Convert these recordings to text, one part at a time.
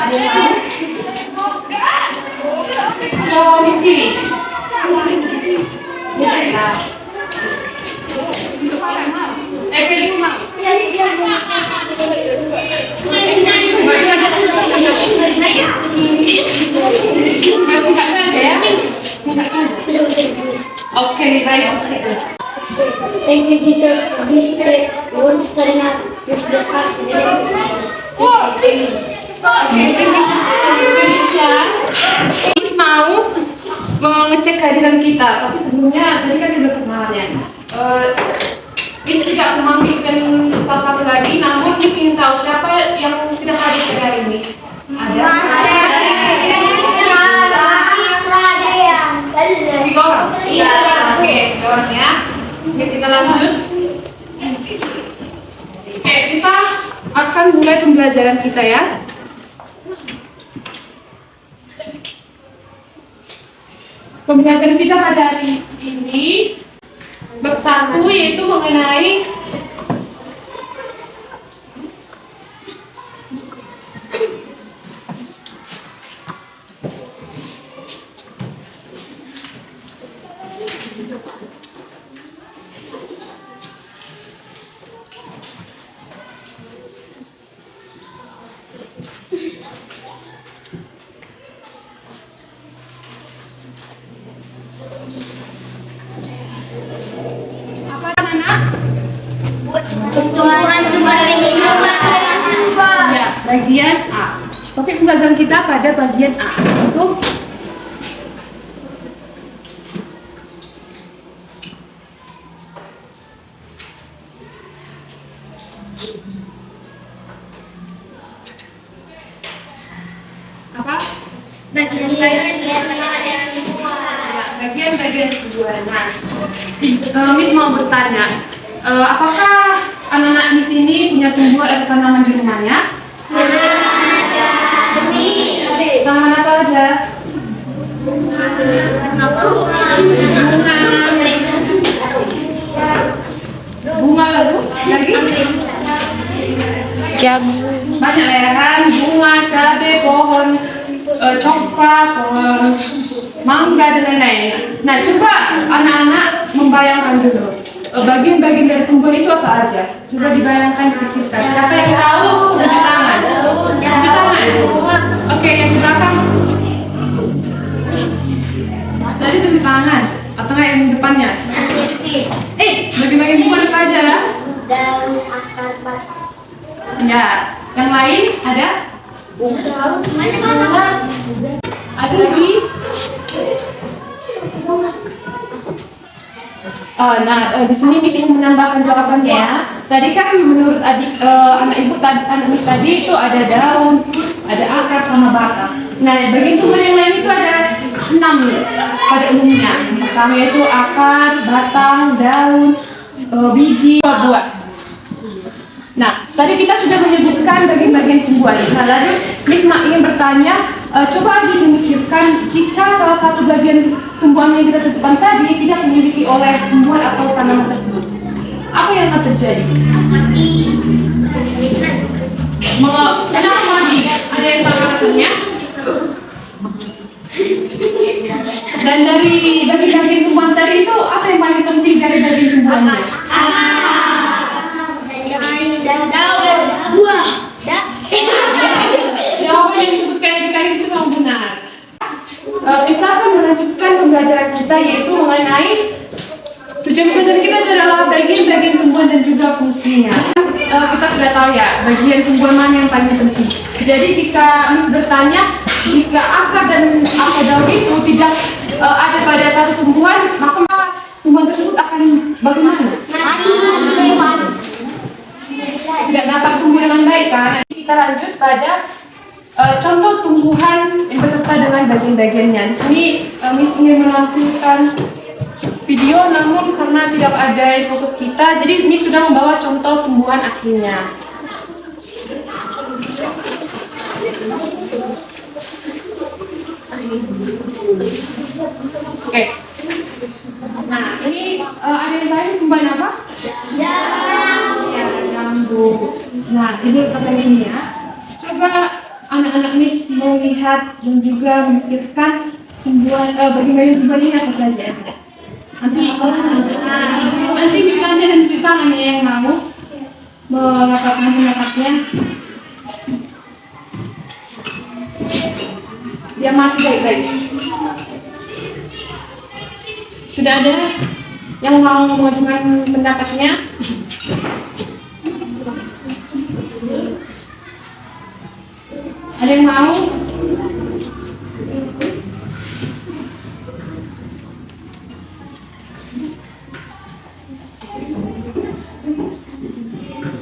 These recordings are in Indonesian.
Ada yang mau? Atau misi? Ya. Felix mau? Masih nggak saja ya? Nggak saja. Oke, baik. Thank you, Jesus, for this day. We want to study now. Let's discuss the name of Jesus. Oke, thank you. Felix mau mengecek kehadiran kita, tapi sebelumnya tadi kan sudah perkenalannya. Ini tidak memanggilkan salah satu lagi, namun ingin tahu siapa yang tidak hadir pada hari ini. Ada? Tiga orang? Iya. Oke, tiga orang ya. Oke, kita lanjut. Oke, kita akan mulai pembelajaran kita ya. Pembelajaran kita pada hari ini bab 1 yaitu mengenai apa anak? Tumbuhan sebagai hidup. Ya, bagian A. Topik pembelajaran kita pada bagian A itu apa? Bagian-bagian yang Bagian-bagian tumbuhan. Nah, Miss mau bertanya, apakah anak-anak di sini punya tumbuhan atau tanaman di rumahnya? Tanaman apa aja? Bunga lalu lagi? jagung. Banyak leran, bunga, cabai, pohon coklat, pohon mangga dan lain-lain. Nah, coba anak-anak membayangkan dulu bagian-bagian dari tumbuhan itu apa aja. Coba dibayangkan di kita. Siapa yang tahu? Tunjuk tangan. Tunjuk tangan. Oke, yang di belakang. Tadi tunjuk tangan. Atau nggak yang depannya? Bagian-bagian tumbuhan apa aja? Daun, akar, batang. Ya, yang lain ada? Ada lagi? Di sini Miss ingin menambahkan jawabannya ya. Tadi kan menurut anak ibu tadi itu ada daun, ada akar sama batang. Nah, bagian tumbuhan yang lain itu ada 6 pada umumnya. Yang pertama itu akar, batang, daun, biji, buah. Nah, tadi kita sudah menyebutkan bagian-bagian tumbuhan. Nah, lalu Miss ingin bertanya, coba dimikirkan jika salah satu bagian tumbuhan yang kita sebutkan tadi tidak dimiliki oleh tumbuhan atau tanaman tersebut, apa yang akan terjadi? Kenapa mati? Ada yang tahu alasannya? Dan dari bagian-bagian tumbuhan tadi itu apa yang paling penting dari bagian tumbuhannya? Dan daun, buah. Jawaban yang disebutkan tadi itu memang benar. Kita akan melanjutkan pembelajaran kita yaitu mengenai tujuan pembelajaran kita adalah bagian-bagian tumbuhan dan juga fungsinya. Kita sudah tahu ya bagian tumbuhan mana yang paling penting. Jadi jika Miss bertanya, jika akar dan daun itu tidak ada pada satu tumbuhan, maka tumbuhan tersebut akan bagaimana? Tidak dapat tumbuh dengan baik kan? Kita lanjut pada contoh tumbuhan yang beserta dengan bagian-bagiannya. Di sini Miss ingin menampilkan video, namun karena tidak ada yang fokus kita, jadi Miss sudah membawa contoh tumbuhan aslinya. Oke. Nah, ini ada yang lain tumbuhan apa? Jambu. Nah, ini pertanyaannya. Coba anak anak-anak Miss melihat dan juga memikirkan bagi-bagi tumbuhan ini apa saja. Nanti misalnya dan juga hanya yang mau melakukan pendapatnya. Dia mati baik-baik. Sudah ada yang mau mengajukan pendapatnya? Ada yang mau?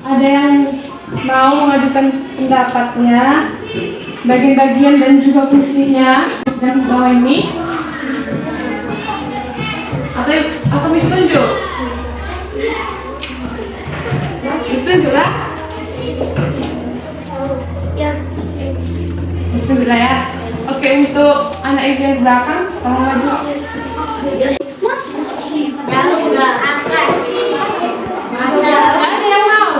Ada yang mau mengajukan pendapatnya, bagian-bagian dan juga fungsinya dan bawah ini? Atau Miss tunjuk? Miss tunjuk lah? Miss tunjuk lah ya? Oke, untuk anak ibu yang belakang, tolong maju. Ada yang mau?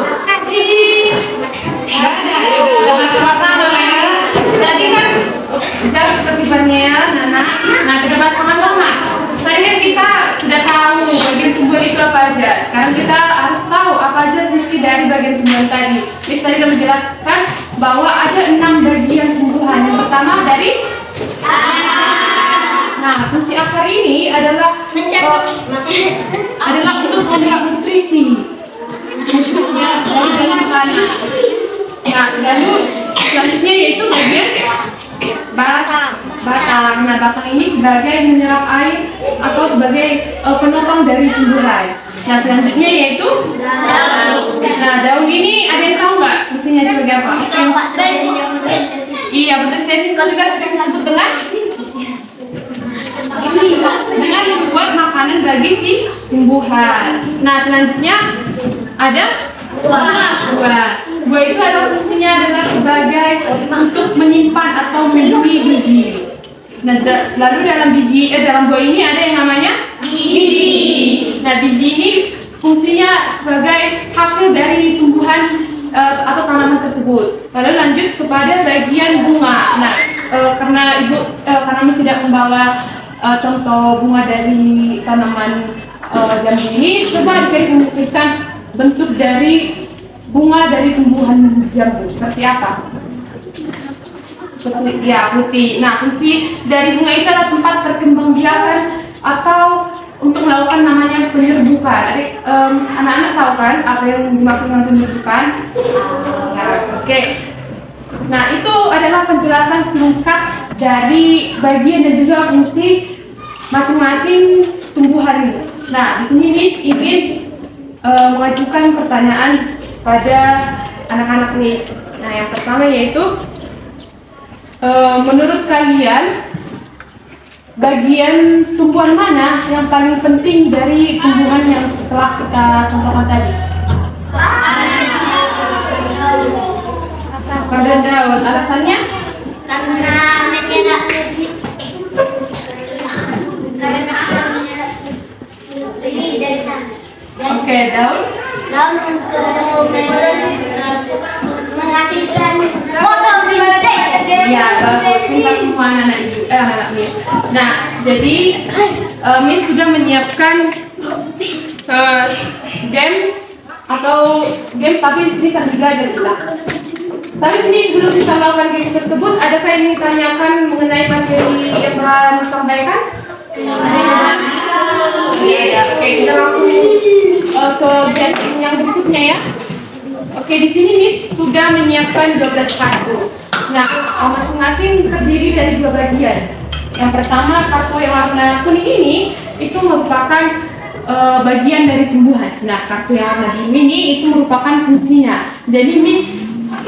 Gak ada, jangan sama-sama ya. Tadi kan jalan tertibannya ya, Nana. Nah, kita bahas sama-sama. Saya kita sudah tahu bagian tumbuhan itu apa aja. Sekarang kita harus tahu apa aja fungsi dari bagian tumbuhan tadi. Miss tadi sudah menjelaskan bahwa ada 6 bagian tumbuhan. Yang pertama dari Nah, fungsi akar ini adalah untuk memberikan nutrisi. Nutrisinya dari dalam tanah. Nah, lalu selanjutnya yaitu bagian batang. Nah, batang ini sebagai menyerap air atau sebagai penopang dari tumbuhan. Nah, selanjutnya yaitu daun. Nah, daun ini ada yang tahu nggak fungsinya sebagai apa? Iya, betul. Stasiun juga sering disebut dengan membuat makanan bagi si tumbuhan. Nah, selanjutnya ada buah itu adalah fungsinya adalah sebagai untuk menyimpan atau melindungi biji. Nah, lalu dalam buah ini ada yang namanya biji. Nah, biji ini fungsinya sebagai hasil dari tumbuhan atau tanaman tersebut. Lalu lanjut kepada bagian bunga. Nah, karena kami tidak membawa contoh bunga dari tanaman jambu ini, coba diberikan bentuk dari bunga dari tumbuhan jambu seperti apa? Putih. Nah, fungsi dari bunga itu adalah tempat perkembangbiakan atau untuk melakukan namanya penyerbukan. Jadi anak-anak tahu kan apa yang dimaksud dengan penyerbukan? Oke. Nah, itu adalah penjelasan singkat dari bagian dan juga fungsi masing-masing tumbuhan ini. Nah, di sini Miss ingin mengajukan pertanyaan pada anak-anak Miss. Nah, yang pertama yaitu menurut kalian bagian tumbuhan mana yang paling penting dari tumbuhan yang telah kita contohkan tadi? Pada daun. Alasannya? Karena menyerap dari tanah. Oke, daun. Daun untuk menghasilkan fotosintesa. Ya, bagus. Kita semua anak Miss. Nah, jadi Miss sudah menyiapkan games tapi ini sambil belajar kita. Tapi sini sebelum kita melakukan game tersebut, adakah yang ditanyakan mengenai materi yang telah disampaikan? Iya. Oke, kita langsung ke game yang berikutnya ya. Oke, di sini Miss sudah menyiapkan 12 kartu. Nah, masing-masing terdiri dari 2 bagian. Yang pertama, kartu yang warna kuning ini itu merupakan bagian dari tumbuhan. Nah, kartu yang warna biru ini itu merupakan fungsinya. Jadi Miss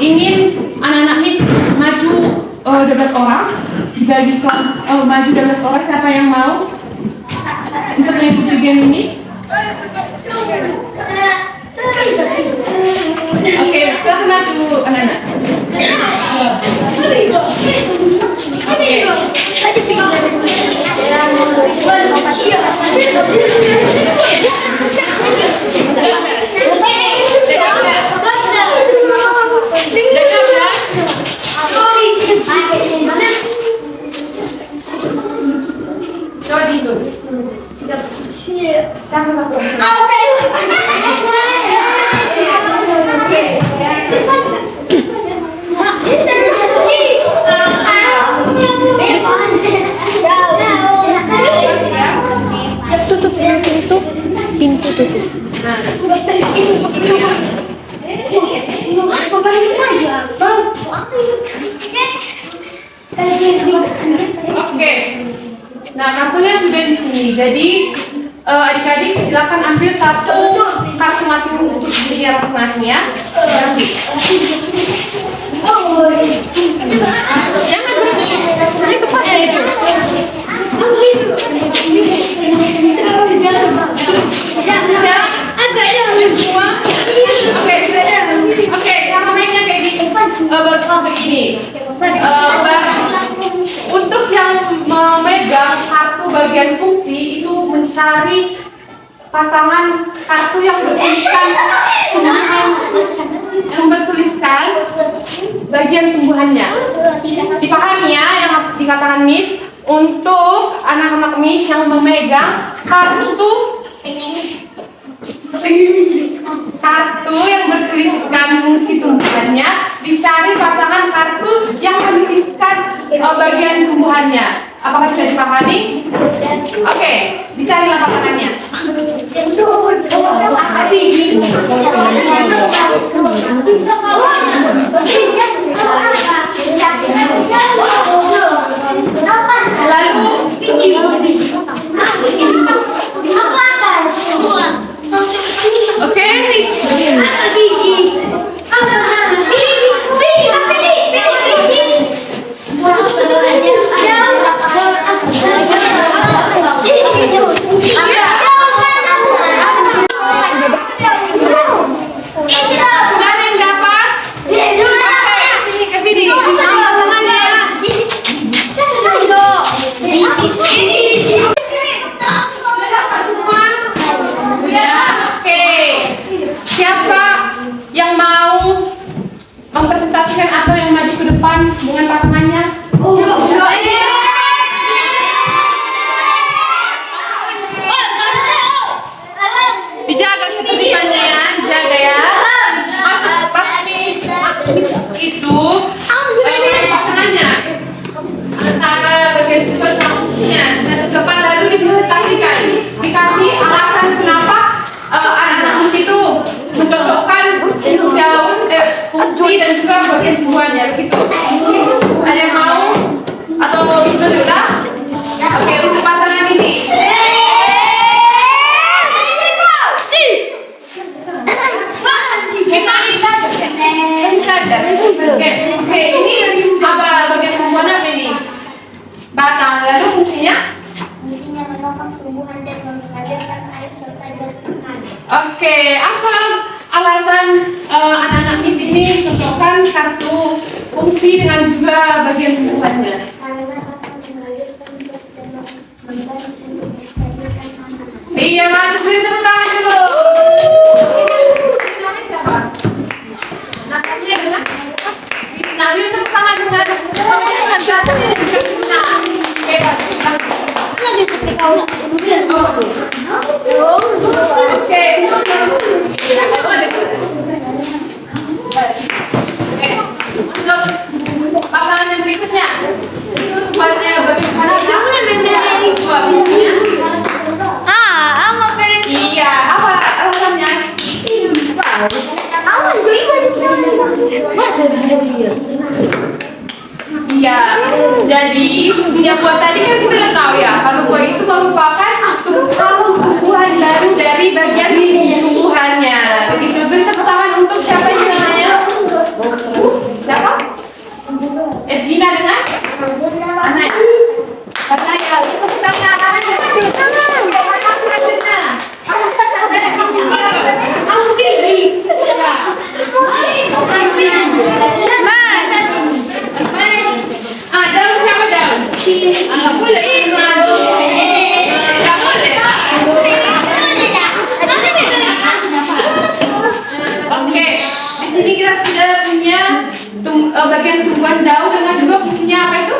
ingin anak-anak Miss maju 12 orang, dibagi maju 12 orang. Siapa yang mau untuk mengikuti game ini? Oke, silakan maju anak-anak. Tutup pintu. Pintu tutup. Oke. Nah, kartunya sudah di sini. Jadi adik-adik silakan ambil satu kartu masing-masing untuk diri masing-masing ya. Ambil. Jangan berdiri. Itu pasti itu. Oke, cara mainnya kayak gini. Begini. Untuk yang memegang kartu bagian fungsi itu mencari pasangan kartu yang bertuliskan bagian tumbuhannya. Dipahami ya yang dikatakan Miss. Untuk anak-anak Miss yang memegang kartu yang bertuliskan fungsi tumbuhannya, dicari pasangan kartu yang bertuliskan bagian tumbuhannya. Apakah sudah dipahami? Oke, dicarilah pasangannya. Lalu oke. Sudah ada yang dapat? Oke, kesini. Pasangannya. Sudah dapat semua? Sudah. Oke. Siapa yang mau mempresentasikan atau yang maju ke depan dengan pasangannya? Dijaga ketertibannya ya, dijaga ya. Masuk pasti itu pasangannya antara bagian depan sama fungsinya. Dan depan lalu dipresentasikan, dikasih alasan kenapa anak fungsi itu mencocokkan daun fungsi dan juga bagian buahnya begitu. Ada yang mau atau bisa juga? Oke, untuk pasangan ini. Oke, ini apa bagian tumbuhan apa ini? Batang, lalu fungsinya? Fungsinya menopang tumbuhan dan mengalirkan air serta jalan. Oke, apa alasan anak-anak di sini cocokkan kartu fungsi dengan juga bagian tumbuhannya? Karena akan mengalirkan dan membantu melestarikan anak. Iya, bagus, beri tepuk tangan dulu. Namanya siapa? Namanya adalah Nah, beri tepuk tangan dengan Oke. Untuk pasangan yang berikutnya, itu tujuannya bagaimana? Iya, apa alasannya? Iya, jadi yang buat tadi kan kita udah tahu ya, kalau buah itu merupakan tumbuhan baru dari bagian tumbuhannya. Begitu, beri tepuk tangan untuk siapa yang namanya? Siapa? Edina dengan? Anak. Anak ya, tepuk tangan. Tepuk tangan. Daun siapa daun? Enggak boleh. Enggak boleh. Oke, di sini kita sudah punya bagian tumbuhan daun dengan juga fungsinya apa itu?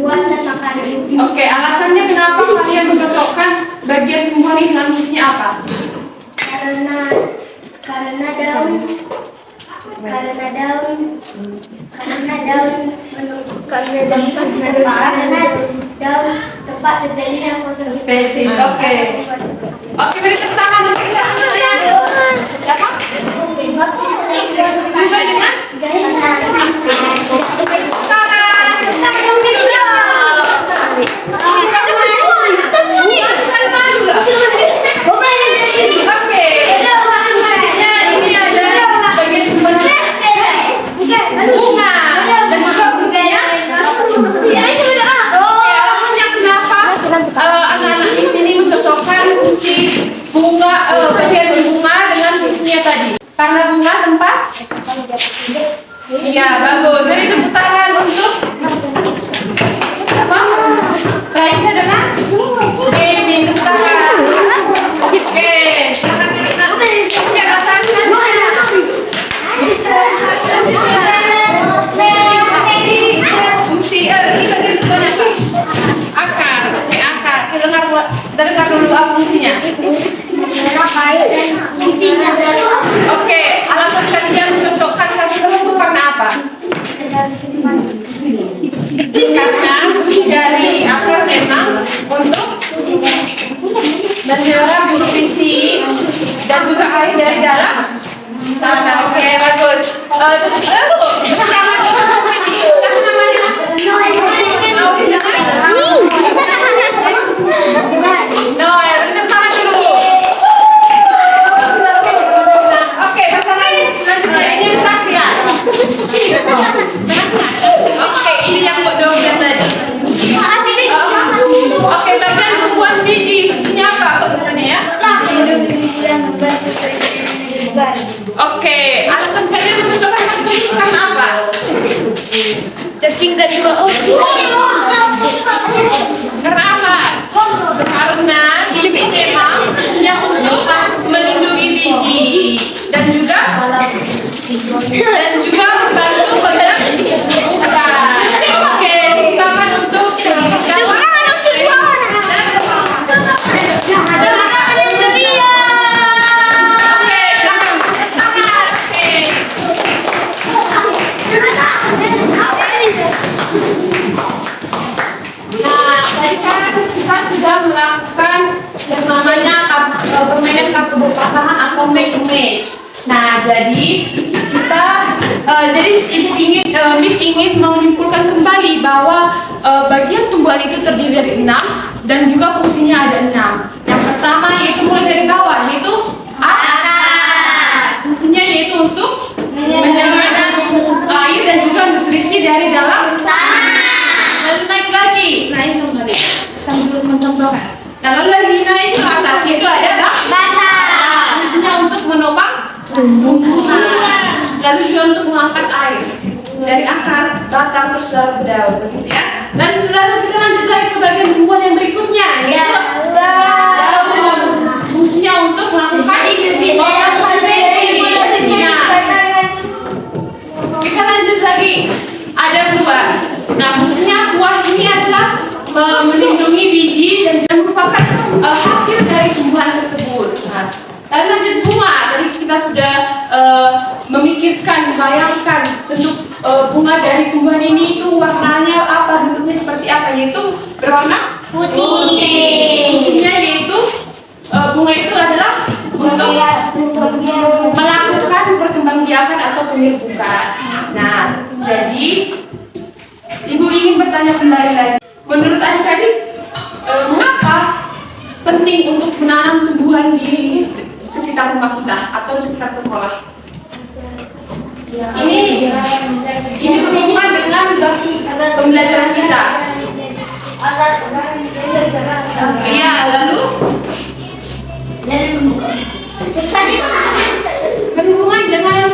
Buat makanan. Oke, alasannya kenapa kalian mencocokkan bagian tumbuhan ini dengan fungsinya apa? Karena karena daun karena daun tempat terjadinya Spesies, oke. Oke, beri tepuk tangan untuk siapa? Siapa? Sampai dengan? Oke. Ini ada bagian tumbuhan bunga dan juga fungsinya. Oke, alasannya kenapa anak-anak di sini mencocokkan fungsi bunga bagian bunga dengan fungsinya tadi? Karena bunga tempat. Iya, bagus. Jadi tepuk tangan untuk apa? Raisa dengan baby, tepuk tangan. Oke, oke, rasakan. Fungsi ini bagian tubuhnya apa? Akar. Oke, akar. Kita dengar dulu apa fungsinya. Oke, alasan kalian mencocokkan satu itu karena apa? Karena dari akar memang untuk menyerap nutrisi dan juga air dari dalam tanah. Oke, bagus. Bersama ini, apa namanya? Noel, kita tangan dulu. Oke, pasangan selanjutnya ini saksian. Oke, ini yang dominan tadi. Oke, bagian tumbuhan biji fungsinya apa sebenarnya ya? Oke, alasan kalian mencocokkan satu ini karena apa? Cacing dan juga Karena apa? Karena ini memang yang untuk melindungi biji dan juga membantu pada bukan. Oke, sama untuk kita sudah melakukan yang namanya permainan kartu berpasangan atau match. Nah, jadi kita jadi Miss ingin menyimpulkan kembali bahwa bagian tumbuhan itu terdiri dari 6 dan juga fungsinya ada 6. Yang pertama yaitu mulai dari bawah yaitu akar. Fungsinya yaitu untuk menyerap air dan juga nutrisi dari dalam tanah. Lalu naik lagi, naik kembali sambil mencontohkan. Lalu lagi naik ke atas itu ada batang. Fungsinya untuk menopang tumbuhan. Lalu juga untuk mengangkat air dari akar, batang terus lalu ke daun, begitu ya. Dan lalu kita lanjut lagi ke bagian tumbuhan yang berikutnya, yaitu daun. Fungsinya untuk melakukan fotosintesi. Kita lanjut lagi, ada buah. Nah, fungsinya buah ini adalah melindungi biji dan merupakan hasil dari tumbuhan tersebut. Nah, lalu lanjut bunga. Tadi kita sudah memikirkan, bayangkan bentuk bunga dari tumbuhan ini itu warnanya apa, bentuknya seperti apa, yaitu berwarna putih. Fungsinya yaitu bunga itu adalah untuk melakukan perkembangbiakan atau penyerbukan. Nah, jadi Ibu ingin bertanya kembali lagi. Menurut adik-adik, mengapa penting untuk menanam tumbuhan di sekitar rumah kita atau di sekitar sekolah? Ini berhubungan dengan pembelajaran kita. Iya, lalu berhubungan dengan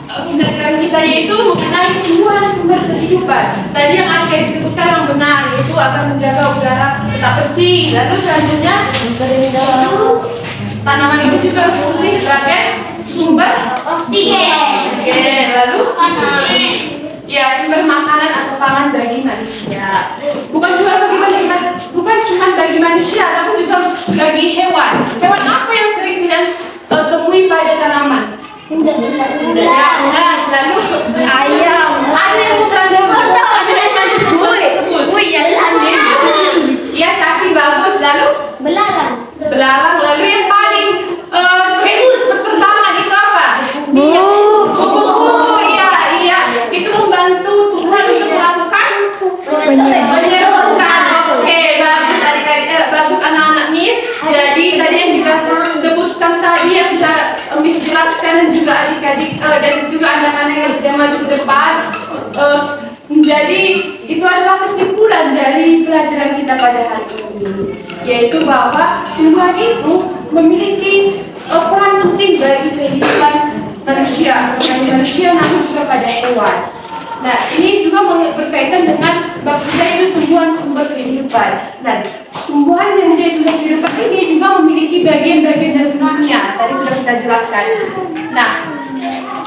pembelajaran kita yaitu mengenai tumbuhan sumber kehidupan. Tadi yang adik disebutkan yang benar yaitu akan menjaga udara tetap bersih. Lalu selanjutnya tanaman itu juga berfungsi sebagai sumber oksigen. Lalu ya sumber makanan atau pangan Bukan cuma bagi manusia, tapi juga bagi hewan. Hewan apa yang sering kita temui pada tanaman? Udah. Lalu Ayam. ada yang bukan ada yang sebut. Iya, cacing bagus. Lalu belarang. Lalu yang paling pertama itu apa? Oh, iya. Itu membantu Tuhan untuk melakukan menyerukan. Oke, bagus adik-adik, bagus anak-anak Miss. Jadi tadi yang kita sebutkan tadi yang sudah Miss jelaskan dan juga adik-adik dan juga anak-anak yang sudah maju ke depan. Jadi itu adalah kesimpulan dari pelajaran kita pada hari ini, yaitu bahwa Tuhan itu memiliki peran penting bagi kehidupan manusia, bagi manusia namun juga pada hewan. Nah, ini juga berkaitan dengan baktera itu tumbuhan sumber kehidupan. Nah, tumbuhan yang menjadi sumber kehidupan ini juga memiliki bagian-bagian dan fungsinya. Tadi sudah kita jelaskan. Nah,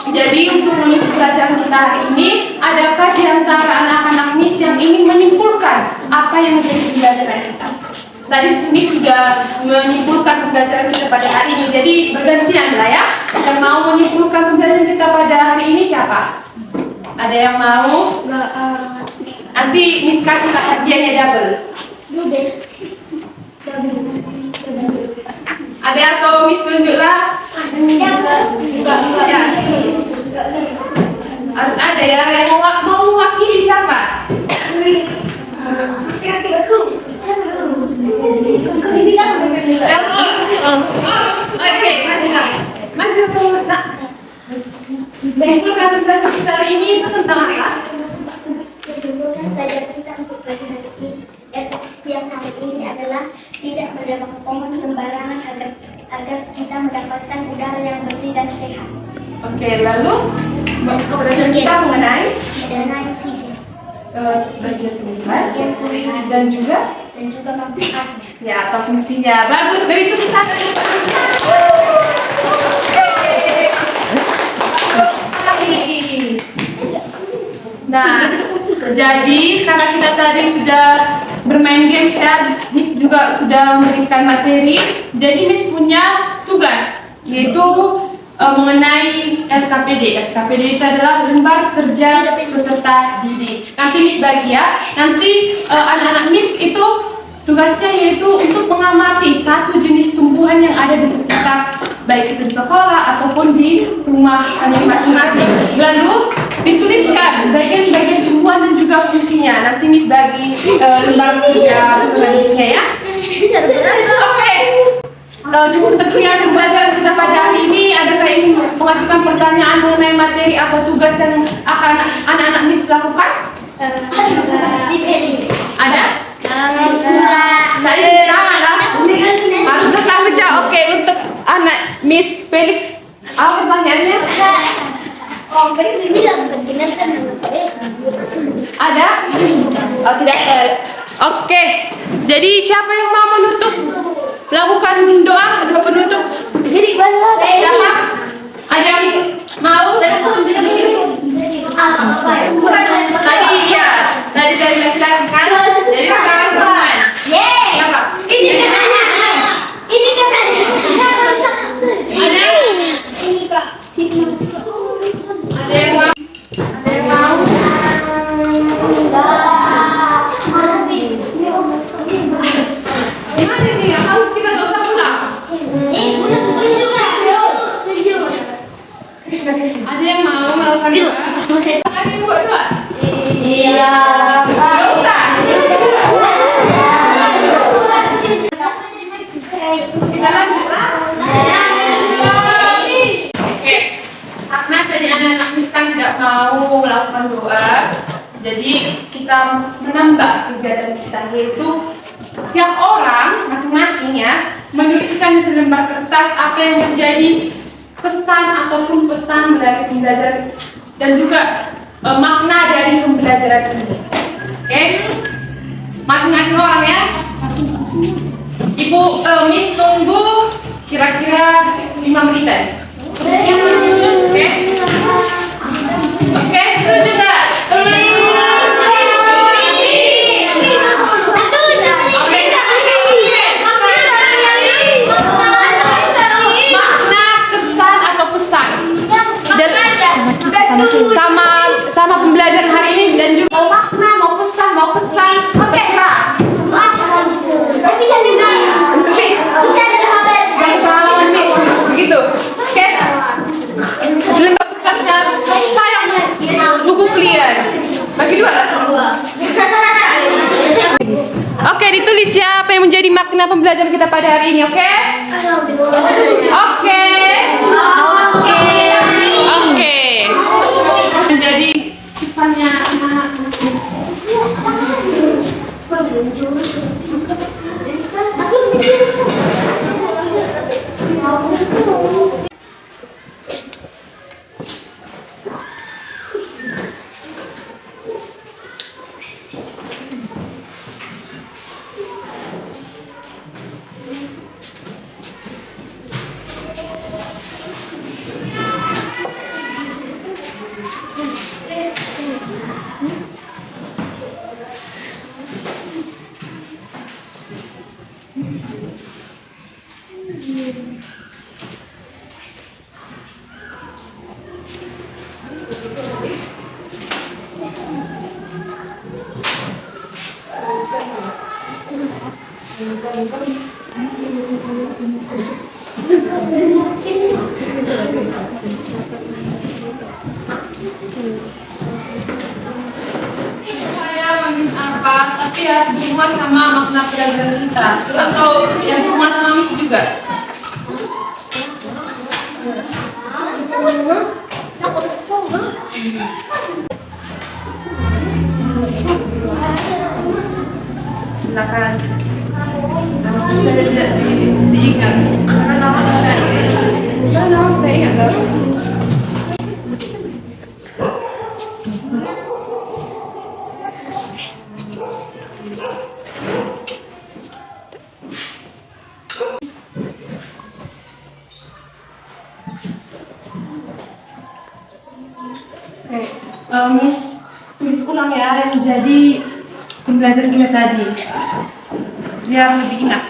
jadi untuk menutup pelajaran kita hari ini, adakah di antara anak-anak Miss yang ingin menyimpulkan apa yang menjadi pembelajaran kita? Tadi Miss sudah menyimpulkan pembelajaran kita pada hari ini, jadi bergantian lah ya. Yang mau menyimpulkan pembelajaran kita pada hari ini siapa? Ada yang mau? Nanti Miss kasih hadiahnya double. Ada atau Miss tunjuklah? Ya. Harus ada ya yang mau mewakili siapa? Oke, maju ke nak. Simpulkan pelajaran kita hari ini itu tentang apa? Kesimpulan pelajaran kita untuk pagi hari ini setiap hari ini adalah tidak mendapat pomon sembarangan agar kita mendapatkan udara yang bersih dan sehat. Oke, lalu pelajaran kita mengenai Dana oksigen bagian tulisan dan juga manfaat. ya atau fungsinya. Bagus, beri tepuk tangan. Nah, jadi karena kita tadi sudah bermain games ya, Miss juga sudah memberikan materi. Jadi Miss punya tugas, yaitu mengenai LKPD. LKPD itu adalah lembar kerja peserta didik. Nanti Miss bagi ya. Nanti anak-anak Miss itu tugasnya yaitu untuk mengamati satu jenis tumbuhan yang ada di sekitar, baik itu di sekolah ataupun di rumah kalian masing-masing. Lalu dituliskan bagian-bagian tumbuhan dan juga fungsinya. Nanti Miss bagi lembar kerja selanjutnya ya. Oke. Cukup sekian pembelajaran kita pada hari ini. Adakah yang ingin mengajukan pertanyaan mengenai materi atau tugas yang akan anak-anak Miss lakukan? Ada? Harus tetap kerja. Oke, untuk anak Miss Felix, apa pertanyaannya? Ada? Oh, tidak ada. Oke, jadi siapa yang mau menutup? Lakukan doa penutup. Siapa? Ada yang mau? Tadi ya, tadi dari kan? Jadi sekarang teman. Siapa? Ini katanya. Ada? Ini kak. Ada yang mau? Ada yang mau? Gimana nih? Kalau kita nggak usah pulang? Ada yang mau melakukan doa? Ada yang buat doa? Iya. Nggak usah. Kita lanjutlah. Oke. Karena tadi anak-anak Miss tidak mau melakukan doa, jadi kita menambah kegiatan kita, yaitu tiap orang masing-masing ya menuliskan di selembar kertas apa yang menjadi kesan ataupun pesan dari pembelajaran dan juga makna dari pembelajaran ini. Oke, masing-masing orang ya. Ibu Miss tunggu kira-kira 5 menitan. Oke, oke, setuju nggak? sama pembelajaran hari ini dan juga mau makna, mau pesan. Oke, Kak. Begitu. Oke. Selembar kertasnya sayang buku clear. Bagi dua lah. Oke, ditulis ya apa yang menjadi makna pembelajaran kita pada hari ini, oke? Oke. Menjadi kesannya anak. Saya menulis apa, tapi ya berhubungan sama makna pelajaran kita, atau yang berhubungan sama misi juga. Silakan. Bisa tidak diingat? Karena nama saya ingat loh. Miss tulis ulang ya yang menjadi pembelajaran kita tadi biar lebih ingat.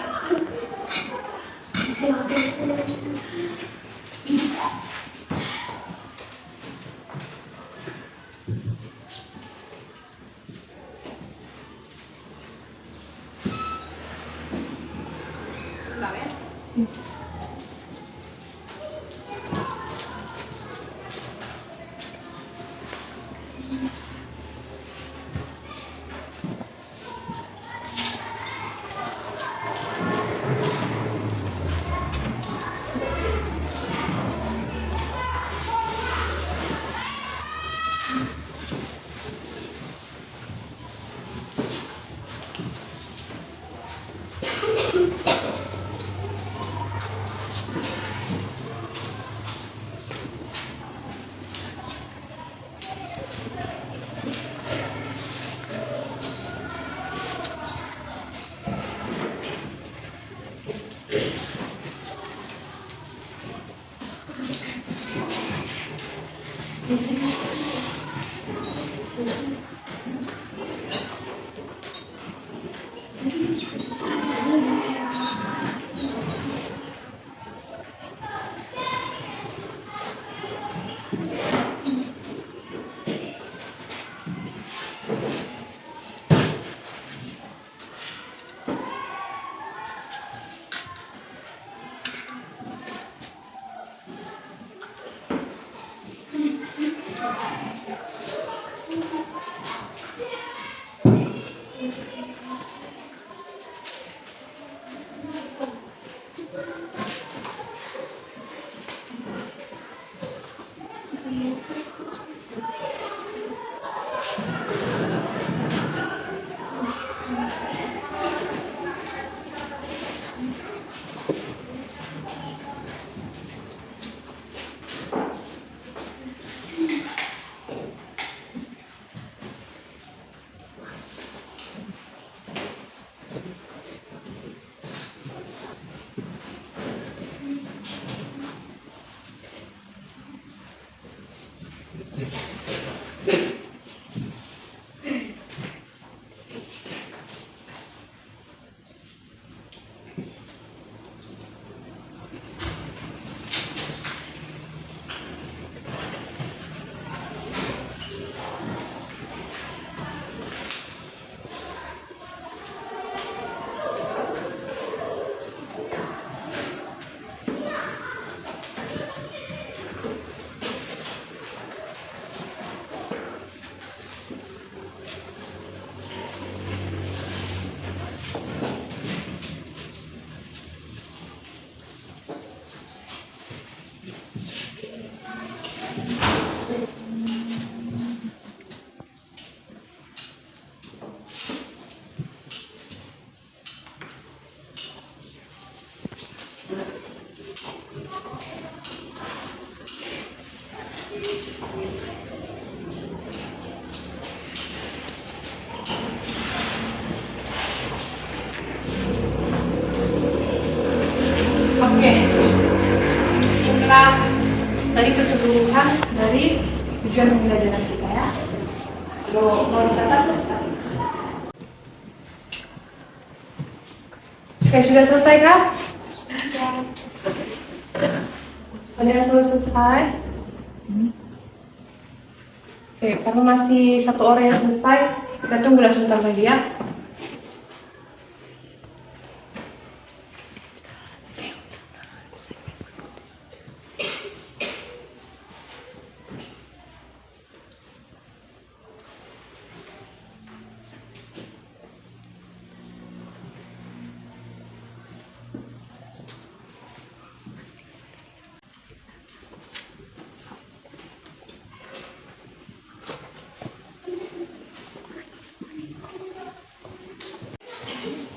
Oke, inilah tadi keseluruhan dari tujuan pembelajaran kita ya. Mau dicatat? Oke, sudah selesai kan? Ada yang sudah selesai? Oke, karena masih satu orang yang selesai, kita tunggulah sebentar lagi ya.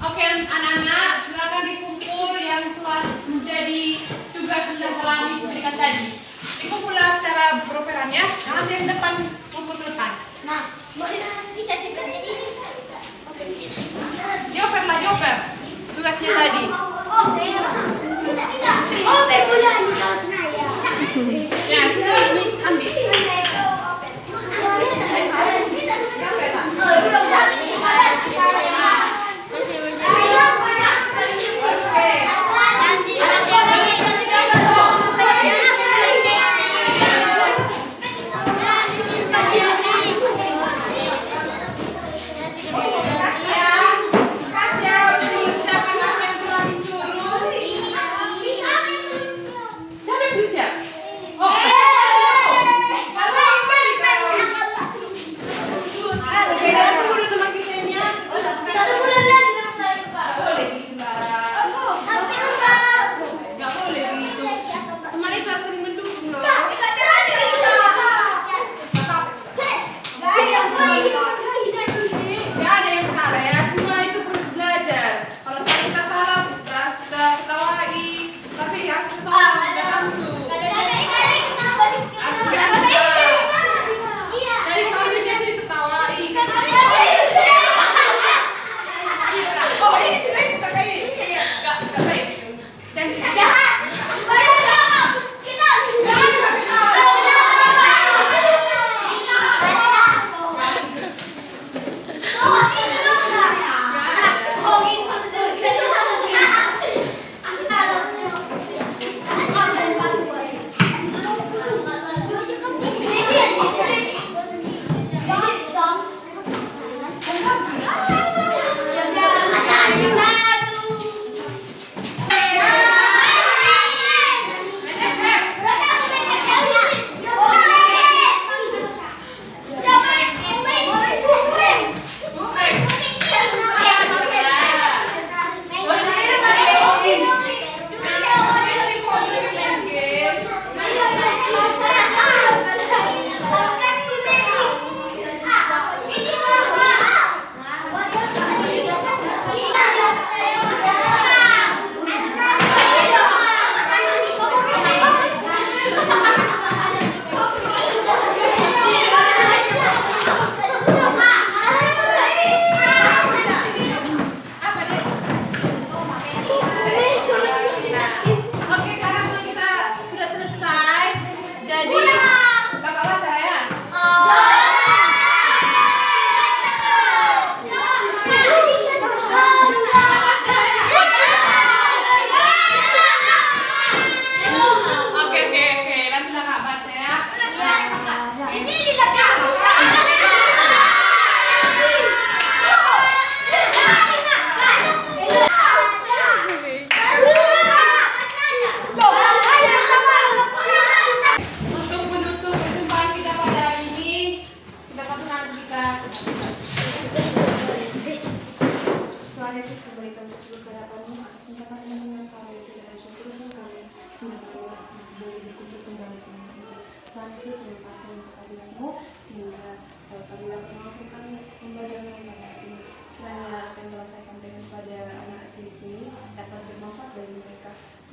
Oke, anak-anak, silakan dikumpul yang telah menjadi tugas yang telah diberikan tadi. Dikumpullah secara beroperan ya. Nanti yang depan kumpul ke depan. Nah, bisa seperti ini. Oke, di sini. Dioper. Tugasnya tadi. Oke. Oke, udah di kelas saya. Ya, sudah Miss ambil. Siapa yang bisa? Oh, oke, kita tunggu dulu teman kitanya. Satu bulan lagi dong saya, Pak. Nggak boleh gitu, Mbak. Tapi enggak. Nggak boleh gitu. Teman itu harus sering mendukung loh. Nggak ada yang salah ya, semua itu terus belajar. Kalau kita salah, kita ketawain. Tapi harus ketolong, udah bantu. Harus ganti. Dari kamu dia jadi ketawain. Oh, ini kita kayak nggak baik. Jangan.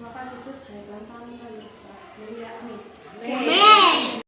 Terima kasih Sus, saya pelan-pelan kali. Jadi ya, amin. Amin.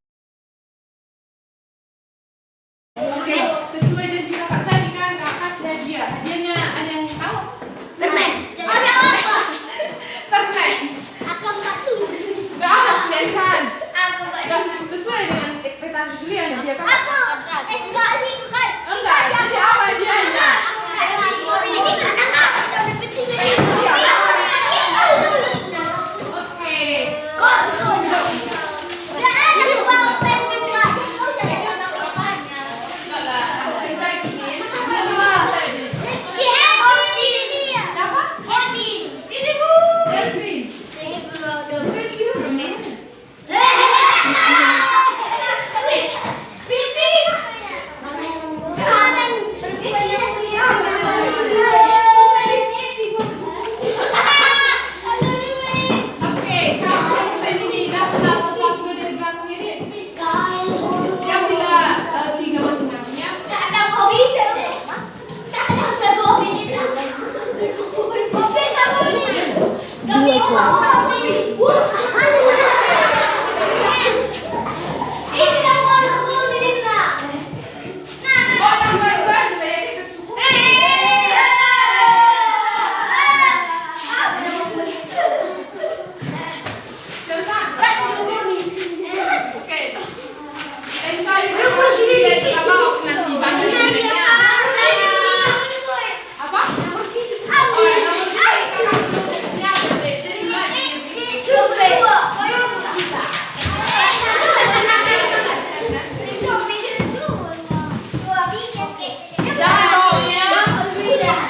Orang baru sudah yang itu cukup. Oke. Entah itu apa nanti banyak sebenarnya. Apa? Oh, ya, jadi jangan bawangnya.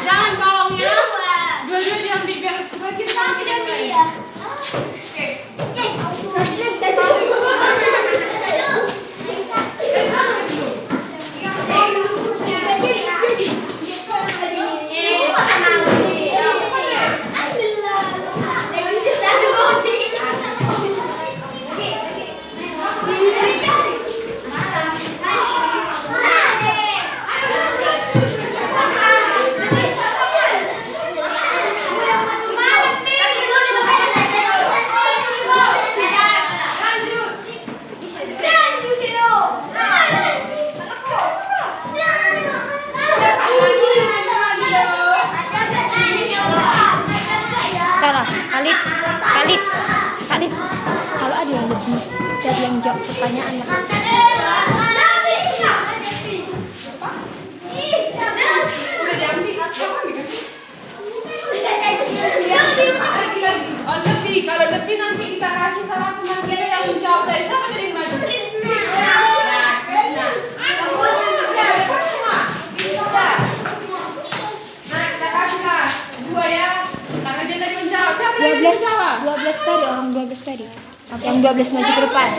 Jangan bawangnya. Dua-dua diambil biar bagi Oke. Salah, Khalid. Kalau ada yang lebih dari yang jawab pertanyaannya. Udah diambil. Oh, lebih. Kalau lebih nanti kita kasih sama teman kita yang menjawab dari siapa dari maju. Nah, kita kasihlah 2 ya. Karena dia tadi menjawab. Siapa yang menjawab? 12 tadi, orang 12 tadi. Yang 12 maju ke depan.